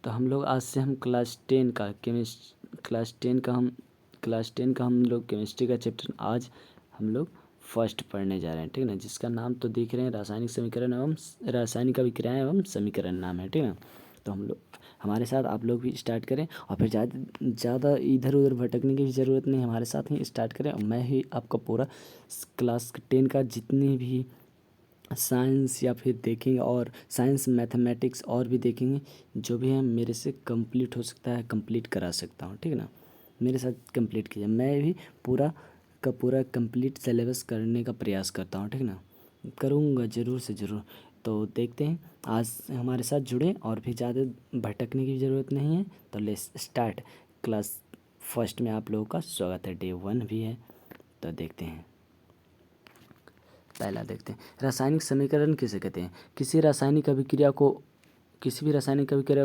तो हम लोग आज से हम क्लास 10 का हम लोग केमिस्ट्री का चैप्टर आज हम लोग फर्स्ट पढ़ने जा रहे हैं, ठीक है ना। जिसका नाम तो देख रहे हैं, रासायनिक समीकरण एवं रासायनिक अभिक्रियाएं एवं समीकरण नाम है, ठीक है ना। तो हम लोग हमारे साथ आप लोग भी स्टार्ट करें और फिर ज़्यादा इधर उधर भटकने की भी ज़रूरत नहीं, हमारे साथ ही स्टार्ट करें। और मैं ही आपका पूरा क्लास 10 का जितनी भी साइंस या फिर देखेंगे और साइंस मैथमेटिक्स और भी देखेंगे, जो भी है मेरे से कंप्लीट हो सकता है कंप्लीट करा सकता हूँ, ठीक है ना। मेरे साथ कंप्लीट कीजिए, मैं भी पूरा का पूरा कंप्लीट सिलेबस करने का प्रयास करता हूँ, ठीक है ना। करूँगा ज़रूर से ज़रूर। तो देखते हैं, आज हमारे साथ जुड़े और भी ज़्यादा भटकने की ज़रूरत नहीं है। तो लेट्स स्टार्ट। क्लास फर्स्ट में आप लोगों का स्वागत है, डे 1 भी है। तो देखते हैं, पहला देखते हैं, रासायनिक समीकरण किसे कहते हैं। किसी भी रासायनिक अभिक्रिया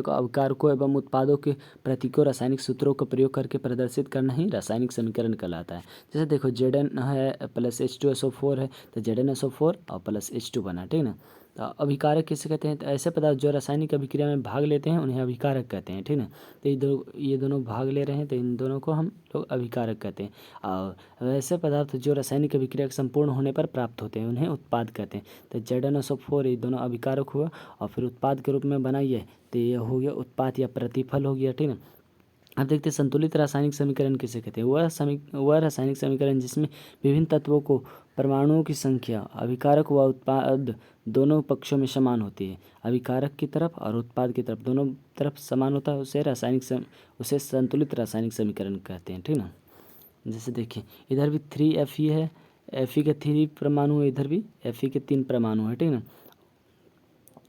को अवकारकों एवं उत्पादों के प्रतीकों रासायनिक सूत्रों का प्रयोग करके प्रदर्शित करना ही रासायनिक समीकरण कहलाता है। जैसे देखो Zn है प्लस H2SO4 है, तो ZnSO4 और प्लस H2 बना, ठीक है ना। तो अभिकारक किसे कहते हैं, तो ऐसे पदार्थ जो रासायनिक अभिक्रिया में भाग लेते हैं उन्हें अभिकारक कहते हैं, ठीक है ना। तो ये दोनों भाग ले रहे हैं, तो इन दोनों को हम लोग अभिकारक कहते हैं। और वैसे पदार्थ जो रासायनिक अभिक्रिया के संपूर्ण होने पर प्राप्त होते हैं उन्हें उत्पाद कहते हैं। तो ZnSO4 ये दोनों अभिकारक हुआ और फिर उत्पाद के रूप में बनाइए, तो ये हो गया उत्पाद या प्रतिफल हो गया, ठीक है। अब देखते हैं संतुलित रासायनिक समीकरण किसे कहते हैं। वह रासायनिक समीकरण जिसमें विभिन्न तत्वों को परमाणुओं की संख्या अभिकारक व उत्पाद दोनों पक्षों में समान होती है। अभिकारक की तरफ और उत्पाद की तरफ दोनों तरफ समान होता है, उसे संतुलित रासायनिक समीकरण कहते हैं, ठीक ना। जैसे देखिए इधर भी 3Fe है, Fe के 3 परमाणु है, इधर भी Fe के 3 परमाणु है, ठीक ना।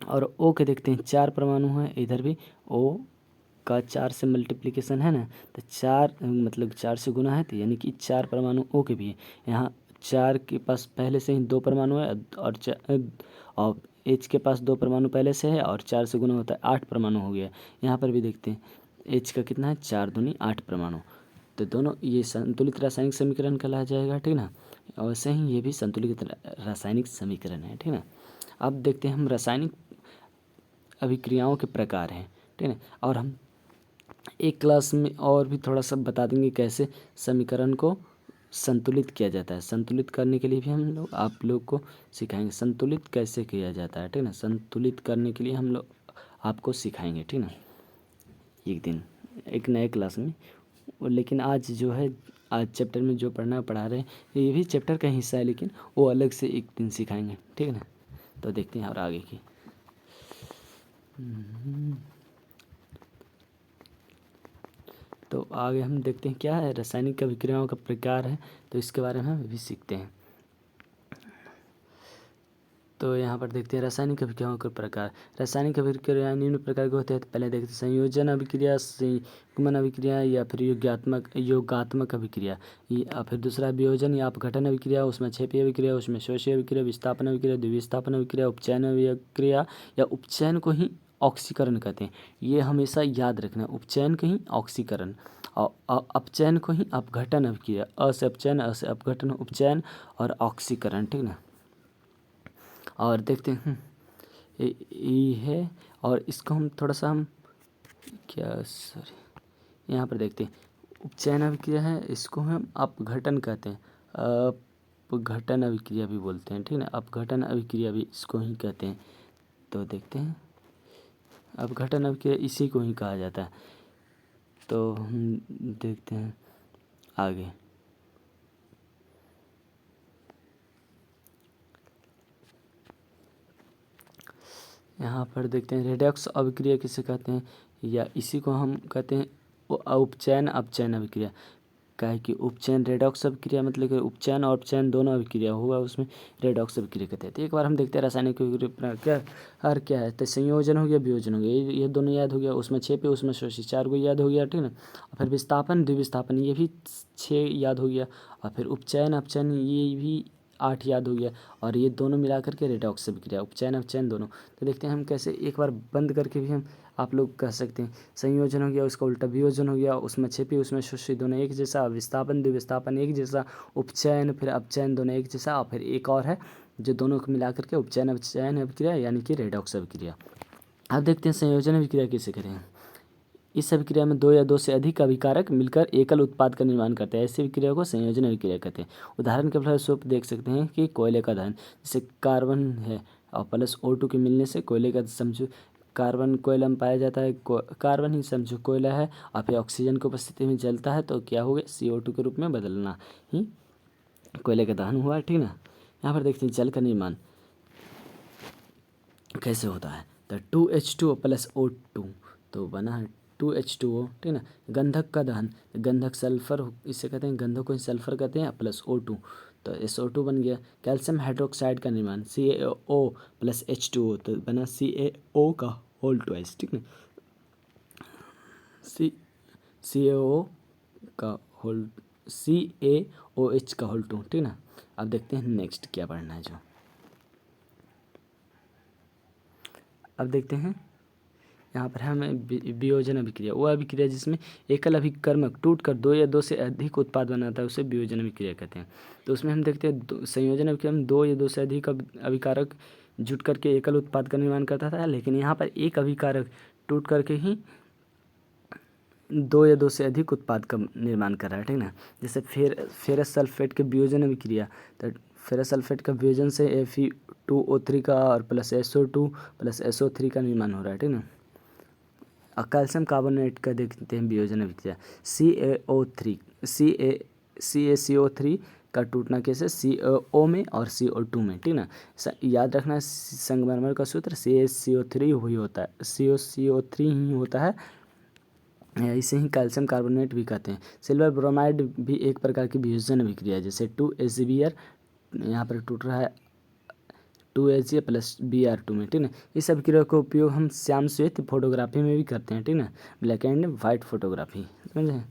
और O के देखते हैं 4 परमाणु हैं, इधर भी O का 4 से मल्टीप्लिकेशन है ना, तो 4 मतलब 4 से गुना है, तो यानी कि 4 परमाणु O के भी है। यहाँ 4 के पास पहले से ही 2 परमाणु है और H के पास 2 परमाणु पहले से है और 4 से गुना होता है 8 परमाणु हो गया। यहाँ पर भी देखते हैं H का कितना है, 4 दूनी 8 परमाणु। तो दोनों ये संतुलित रासायनिक समीकरण कहलाया जाएगा, ठीक ना। और वैसे ही ये भी संतुलित रासायनिक समीकरण है, ठीक ना। अब देखते हैं हम रासायनिक अभिक्रियाओं के प्रकार हैं, ठीक है। और हम एक क्लास में और भी थोड़ा सा बता देंगे कैसे समीकरण को संतुलित किया जाता है। संतुलित करने के लिए भी हम लोग आप लोग को सिखाएंगे संतुलित कैसे किया जाता है, ठीक ना। संतुलित करने के लिए हम लोग आपको सिखाएंगे, ठीक ना, एक दिन एक नए क्लास में। लेकिन आज जो है, आज चैप्टर में जो पढ़ा रहे हैं ये भी चैप्टर का हिस्सा है, लेकिन वो अलग से एक दिन सिखाएंगे, ठीक है ना। तो देखते हैं और आगे की। तो आगे हम देखते हैं क्या है, रासायनिक अभिक्रियाओं का प्रकार है, तो इसके बारे में हम भी सीखते हैं। तो यहाँ पर देखते हैं रासायनिक अभिक्रियाओं के प्रकार। रासायनिक अभिक्रिया निम्न प्रकार के होते हैं। तो पहले देखते हैं संयोजन अभिक्रिया, संयुग्मन अभिक्रिया या फिर योगात्मक अभिक्रिया, या फिर दूसरा वियोजन या अपघटन अभिक्रिया, उसमें क्षेपीय अभिक्रिया, उसमें शोषीय अभिक्रिया, विस्थापन अभिक्रिया, द्विविस्थापन अभिक्रिया, उपचयन अभिक्रिया या उपचयन को ही ऑक्सीकरण कहते हैं। ये हमेशा याद रखना, उपचयन को ही ऑक्सीकरण और अपचयन को ही अपघटन अभिक्रिया। अ से अपचयन, अ से अपघटन, उपचयन और ऑक्सीकरण, ठीक ना। और देखते हैं ये है, और इसको हम थोड़ा सा यहाँ पर देखते हैं उपचयन अभिक्रिया है, इसको हम अपघटन कहते हैं, अपघटन अभिक्रिया भी बोलते हैं, ठीक है ना। अपघटन अभिक्रिया भी इसको ही कहते हैं। तो देखते हैं अपघटन अभिक्रिया इसी को ही कहा जाता है। तो हम देखते हैं आगे। यहाँ पर देखते हैं रेडॉक्स अभिक्रिया किसे कहते हैं, या इसी को हम कहते हैं उपचयन अपचयन अभिक्रिया। काहे कि उपचयन रेडॉक्स अभिक्रिया मतलब कि उपचयन और अपचयन दोनों अभिक्रिया हुआ, उसमें रेडॉक्स अभिक्रिया कहते हैं। तो एक बार हम देखते हैं रासायनिक क्या है। तो संयोजन हो गया, वियोजन हो गया, ये दोनों याद हो गया। उसमें 6 पे, उसमें शोषी 4 को याद हो गया, ठीक ना। और फिर विस्थापन द्विविस्थापन ये भी 6 याद हो गया। और फिर उपचयन अपचयन ये भी 8 याद हो गया। और ये दोनों मिला करके रेडॉक्स अभिक्रिया, उपचयन अपचयन दोनों। तो देखते हैं हम कैसे, एक बार बंद करके भी हम आप लोग कह सकते हैं। संयोजन हो गया, उसका उल्टा वियोजन हो गया, उसमें छिपी उसमें शोषी दोनों एक जैसा, विस्थापन द्विविस्थापन एक जैसा, उपचयन फिर अपचयन दोनों एक जैसा। और फिर एक और है जो दोनों को मिला करके उपचयन अपचयन अभिक्रिया यानी कि रेडॉक्स अभिक्रिया। अब देखते हैं संयोजन अभिक्रिया किसे करें। इस अभिक्रिया में दो या दो से अधिक अभिकारक मिलकर एकल उत्पाद का निर्माण करते हैं। ऐसी अभिक्रिया को संयोजन अभिक्रिया कहते हैं। उदाहरण के फलस्वरूप देख सकते हैं कि कोयले का दहन, जैसे कार्बन है और प्लस O2 के मिलने से कोयले का, समझो कार्बन कोयला में पाया जाता है, कार्बन ही समझो कोयला है और फिर ऑक्सीजन की उपस्थिति में जलता है तो क्या हो गया, CO2 के रूप में बदलना ही कोयले का दहन हुआ, ठीक ना। यहाँ पर देखते हैं जल का निर्माण कैसे होता है। तो 2H2O प्लस O2 तो बना है 2H2O, ठीक ना। गंधक का दहन, गंधक सल्फर, इसे कहते हैं गंधक को सल्फर कहते हैं, प्लस O2 तो SO2 बन गया। कैल्शियम हाइड्रोक्साइड का निर्माण CaO प्लस H2O तो बना CaO का होल ट्वाइस, ठीक ना। CaO का होल CaOH का होल 2, ठीक ना। अब देखते हैं नेक्स्ट क्या पढ़ना है जो। अब देखते हैं यहाँ पर हमें वियोजन अभिक्रिया, वो अभिक्रिया जिसमें एकल अभिकर्मक टूटकर दो या दो से अधिक उत्पाद बनाता है उसे वियोजन अभिक्रिया कहते हैं। तो उसमें हम देखते हैं संयोजन अभिक्रिया में दो या दो से अधिक अभिकारक जुट करके एकल उत्पाद का निर्माण करता था, लेकिन यहाँ पर एक अभिकारक टूट करके ही दो या दो से अधिक उत्पाद का निर्माण कर रहा है, ठीक ना। जैसे फेरस सल्फेट के वियोजन अभिक्रिया, तो फेरस सल्फेट का वियोजन से Fe2O3 का और प्लस SO2 प्लस SO3 का निर्माण हो रहा है, ठीक ना। और कैल्शियम कार्बोनेट का देखते हैं वियोजन अभिक्रिया CaCO3 का टूटना कैसे, CO में और CO2 में, ठीक ना। याद रखना संगमरमर का सूत्र CaCO3 ही होता है, CO3 ही होता है। इसे ही कैल्शियम कार्बोनेट भी कहते हैं। सिल्वर ब्रोमाइड भी एक प्रकार की वियोजन अभिक्रिया है, जैसे 2HBr यहाँ पर टूट रहा है 2Ha प्लस Br2 में, ठीक ना। इस अभिक्रिया का उपयोग हम श्याम श्वेत फोटोग्राफी में भी करते हैं, ठीक ना, ब्लैक एंड वाइट फोटोग्राफी, समझे।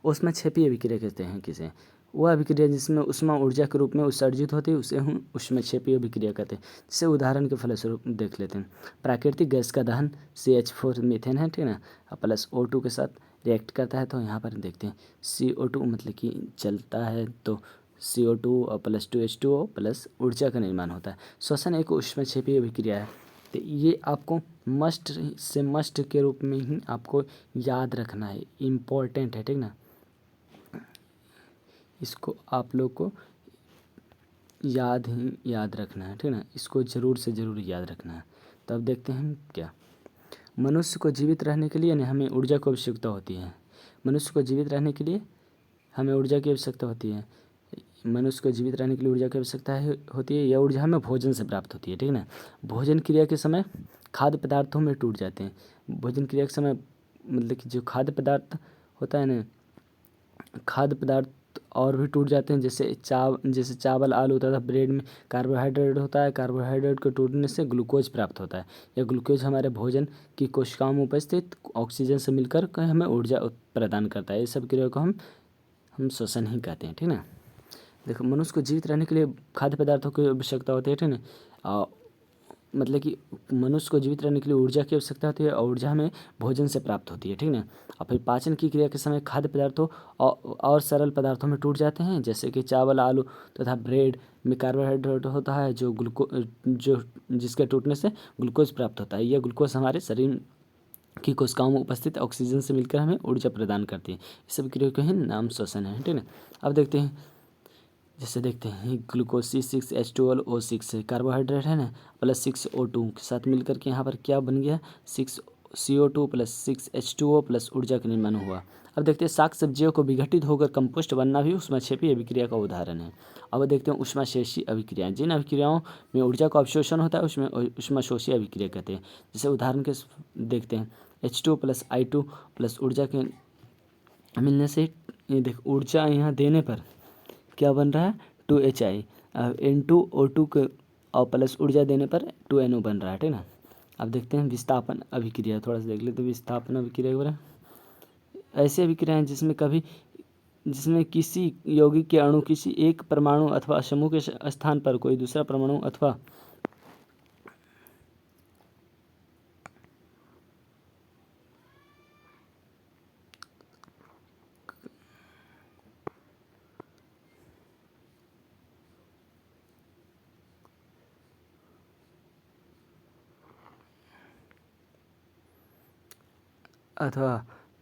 उसमें छेपी अभिक्रिया कहते हैं किसे, वह अभिक्रिया जिसमें उष्मा ऊर्जा के रूप में उत्सर्जित होती है उसे हम उसमें छेपी अभिक्रिया कहते हैं। जैसे उदाहरण के फलस्वरूप देख लेते हैं, प्राकृतिक गैस का दहन CH4 मीथेन है, ठीक ना, प्लस O2 के साथ रिएक्ट करता है। तो यहाँ पर देखते हैं CO2 मतलब कि जलता है तो CO2 और प्लस 2H2O प्लस ऊर्जा का निर्माण होता है। श्वसन एक ऊष्मक्षेपी अभिक्रिया है। तो ये आपको मस्ट से मस्ट के रूप में ही आपको याद रखना है, इम्पोर्टेंट है, ठीक ना। इसको आप लोग को याद रखना है, ठीक ना। इसको ज़रूर से ज़रूर याद रखना है। तो अब देखते हैं क्या, मनुष्य को जीवित रहने के लिए हमें ऊर्जा की आवश्यकता होती है। मनुष्य को जीवित रहने के लिए हमें ऊर्जा की आवश्यकता होती है। मनुष्य को जीवित रहने के लिए ऊर्जा की आवश्यकता होती है। यह ऊर्जा हमें भोजन से प्राप्त होती है, ठीक ना। भोजन क्रिया के समय खाद्य पदार्थों में टूट जाते हैं। भोजन क्रिया के समय मतलब कि जो खाद्य पदार्थ होता है ना, खाद्य पदार्थ और भी टूट जाते हैं, जैसे चावल आलू तथा ब्रेड में कार्बोहाइड्रेट होता है। कार्बोहाइड्रेट के टूटने से ग्लूकोज प्राप्त होता है। यह ग्लूकोज हमारे भोजन की कोशिकाओं में उपस्थित ऑक्सीजन से मिलकर हमें ऊर्जा प्रदान करता है। इस सब क्रिया को हम श्वसन ही कहते हैं, ठीक ना। देखो, मनुष्य को जीवित रहने के लिए खाद्य पदार्थों की आवश्यकता होती है, ठीक ना। मतलब कि मनुष्य को जीवित रहने के लिए ऊर्जा की आवश्यकता होती है और ऊर्जा हमें भोजन से प्राप्त होती है, ठीक ना। और फिर पाचन की क्रिया के समय खाद्य पदार्थों और सरल पदार्थों में टूट जाते हैं, जैसे कि चावल आलू तथा ब्रेड में कार्बोहाइड्रेट होता है जो जिसके टूटने से ग्लूकोज प्राप्त होता है। यह ग्लूकोज हमारे शरीर की कोशिकाओं में उपस्थित ऑक्सीजन से मिलकर हमें ऊर्जा प्रदान करती है। इस सब क्रिया का ही नाम श्वसन है, ठीक ना। अब देखते हैं, जैसे देखते हैं ग्लूकोज C6H12O6 कार्बोहाइड्रेट है ना, प्लस 6O2 के साथ मिलकर के यहाँ पर क्या बन गया, 6CO2 प्लस 6H2O प्लस ऊर्जा का निर्माण हुआ। अब देखते हैं शाक सब्जियों को विघटित होकर कंपोस्ट बनना भी ऊष्माक्षेपी अभिक्रिया का उदाहरण है। अब देखते हैं ऊष्माशोषी अभिक्रिया, जिन अभिक्रियाओं में ऊर्जा का अवशोषण होता है उसमें ऊष्माशोषी अभिक्रिया कहते हैं। जैसे उदाहरण के देखते हैं H2 प्लस I2 प्लस ऊर्जा के मिलने से, ये देख ऊर्जा यहाँ देने पर क्या बन रहा है 2HI, N2O2 के और प्लस ऊर्जा देने पर 2NO बन रहा है, ठीक ना। अब देखते हैं विस्थापन अभिक्रिया, थोड़ा सा देख लेते हैं विस्थापन अभिक्रिया के बारे में। ऐसी अभिक्रियाएं जिसमें किसी यौगिक के अणु किसी एक परमाणु अथवा समूह के स्थान पर कोई दूसरा परमाणु अथवा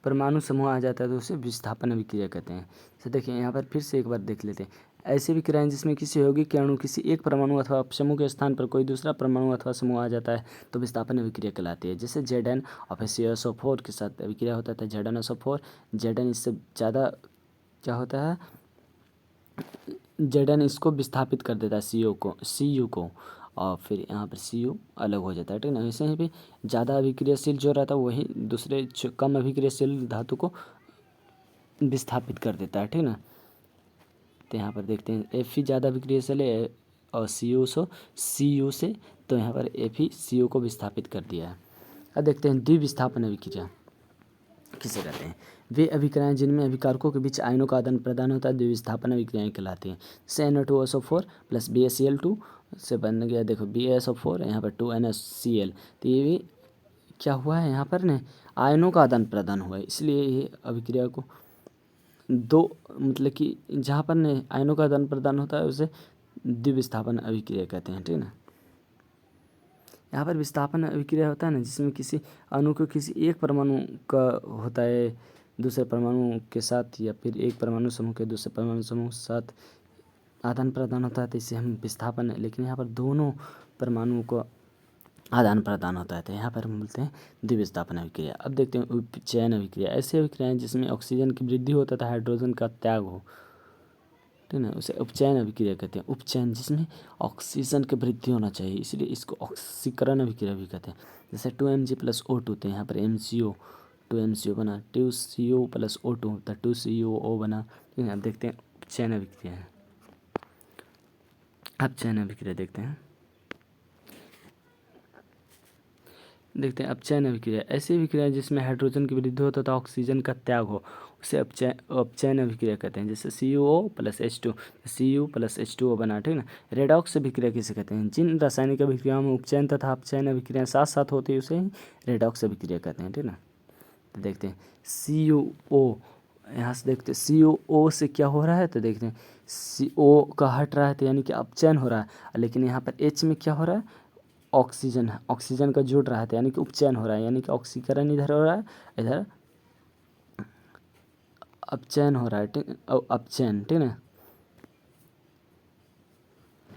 परमाणु समूह आ जाता है तो उसे विस्थापन अभिक्रिया कहते हैं। तो देखिए यहाँ पर फिर से एक बार देख लेते हैं। ऐसी विक्रियाएं जिसमें किसी यौगिक के अणु किसी एक परमाणु अथवा समूह के स्थान पर कोई दूसरा परमाणु अथवा समूह आ जाता है तो विस्थापन अभिक्रिया कहलाती है। जैसे Zn और फिर CaSO4 के साथ अभिक्रिया होता है ZnSO4। Zn इससे ज़्यादा क्या होता है, Zn इसको विस्थापित कर देता है Cu को और फिर यहाँ पर Cu अलग हो जाता है, ठीक ना। ऐसे ही भी ज़्यादा अभिक्रियाशील जो रहता है वही दूसरे कम अभिक्रियाशील धातु को विस्थापित कर देता है, ठीक ना। तो यहाँ पर देखते हैं Fe ज़्यादा अभिक्रियाशील है और Cu से, तो यहाँ पर Fe Cu को विस्थापित कर दिया है। अब देखते हैं द्विविस्थापन अभिक्रिया किसे कहते हैं। वे अभिक्रियाएं जिनमें अभिकारकों के बीच आयनों का आदान प्रदान होता है द्विविस्थापन अभिक्रियाएं कहलाती हैं। जैसे NO2SO4 प्लस BaCl2 से बन गया, देखो BaSO4 यहाँ पर 2NaCl, तो ये भी क्या हुआ है, यहाँ पर न आयनों का आदान प्रदान हुआ है, इसलिए ये अभिक्रिया को दो मतलब कि जहाँ पर न आयनों का आदान प्रदान होता है उसे द्विविस्थापन अभिक्रिया कहते हैं, ठीक ना। यहाँ पर विस्थापन अभिक्रिया होता है ना जिसमें किसी अणु को किसी एक परमाणु का होता है दूसरे परमाणु के साथ, या फिर एक परमाणु समूह के दूसरे परमाणु समूह के साथ आदान प्रदान होता है, तो इसे हम विस्थापन है। लेकिन यहाँ पर दोनों परमाणुओं को आदान प्रदान होता है तो यहाँ पर हम बोलते हैं द्विविस्थापन अभिक्रिया। अब देखते हैं उपचयन अभिक्रिया। ऐसी अभिक्रियाएं जिसमें ऑक्सीजन की वृद्धि हो तथा हाइड्रोजन का त्याग हो, ठीक ना, उसे उपचयन अभिक्रिया कहते हैं। उपचयन जिसमें ऑक्सीजन की वृद्धि होना चाहिए, इसलिए इसको ऑक्सीकरण अभिक्रिया भी कहते हैं। जैसे 2Mg + O2 थे, यहाँ पर MgO 2MgO बना, 2CO + O2 तो 2COO बना, ठीक है। अब देखते हैं उपचयन अभिक्रिया है। अपचयन अभिक्रिया देखते हैं अपचयन अभिक्रिया। ऐसी अभिक्रिया जिसमें हाइड्रोजन की वृद्धि हो तथा ऑक्सीजन का त्याग हो उसे अपचयन अभिक्रिया कहते हैं। जैसे CuO + H2 Cu + H2O बना, ठीक ना। रेडॉक्स अभिक्रिया किसे कहते हैं। जिन रासायनिक अभिक्रियाओं में उपचयन तथा अपचयन अभिक्रियाएं साथ साथ होती है उसे रेडॉक्स अभिक्रिया कहते हैं, ठीक ना। तो देखते हैं CuO, यहाँ से देखते हैं CuO से क्या हो रहा है, तो देखते हैं CO का हट रहा है तो यानी कि अपचयन हो रहा है, लेकिन यहाँ पर H में क्या हो रहा है, ऑक्सीजन का जुड़ रहा है तो यानी कि उपचयन हो रहा है, यानी कि ऑक्सीकरण इधर हो रहा है, इधर अपचयन हो रहा है, ठीक, अपचयन, ठीक ना।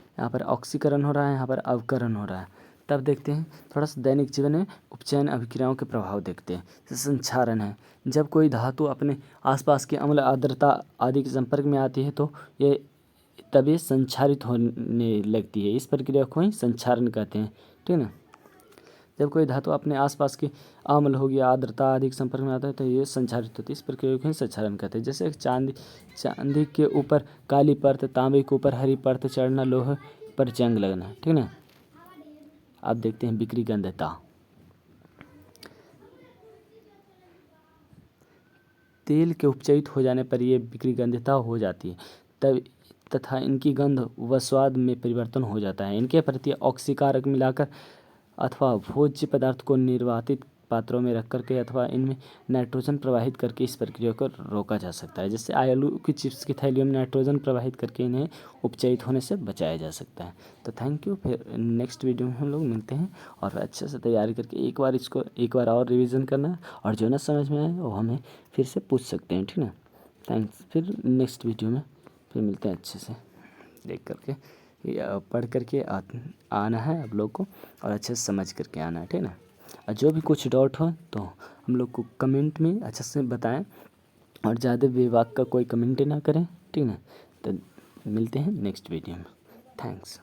यहाँ पर ऑक्सीकरण हो रहा है, यहाँ पर अवकरण हो रहा है। तब देखते हैं थोड़ा सा दैनिक जीवन में उपचयन अभिक्रियाओं के प्रभाव देखते हैं। जैसे संक्षारण है, जब कोई धातु अपने आसपास के अम्ल आर्द्रता आदि के संपर्क में आती है तो ये तब ये संक्षारित होने लगती है। इस प्रक्रिया को ही संक्षारण कहते हैं, ठीक ना। जब कोई धातु अपने आसपास के अम्ल हो गया आर्द्रता आदि के संपर्क में आता है तो ये संक्षारित होती है। इस प्रक्रिया को ही संक्षारण कहते हैं। जैसे चांदी के ऊपर काली परत, तांबे के ऊपर हरी परत चढ़ना, लोहे पर जंग लगना, ठीक ना। अब देखते हैं विक्रिगंधता। तेल के उपचयित हो जाने पर ये विक्रिगंधता हो जाती है तब तथा इनकी गंध व स्वाद में परिवर्तन हो जाता है। इनके प्रति ऑक्सीकारक मिलाकर अथवा भोज्य पदार्थ को निर्वातित पात्रों में रख करके अथवा इनमें नाइट्रोजन प्रवाहित करके इस प्रक्रिया को रोका जा सकता है। जैसे आलू की चिप्स की थैलियों में नाइट्रोजन प्रवाहित करके इन्हें उपचयित होने से बचाया जा सकता है। तो थैंक यू। फिर नेक्स्ट वीडियो में हम लोग मिलते हैं और अच्छे से तैयारी करके एक बार और रिवीजन करना है और जो ना समझ में आए वो हमें फिर से पूछ सकते हैं, ठीक ना। थैंक्स। फिर नेक्स्ट वीडियो में फिर मिलते हैं अच्छे से देख करके या पढ़ करके आना है आप लोग को और अच्छे से समझ करके आना है, ठीक ना। और जो भी कुछ डाउट हो तो हम लोग को कमेंट में अच्छे से बताएं और ज़्यादा बेवाक का कोई कमेंट ना करें, ठीक ना। तो मिलते हैं नेक्स्ट वीडियो में। थैंक्स।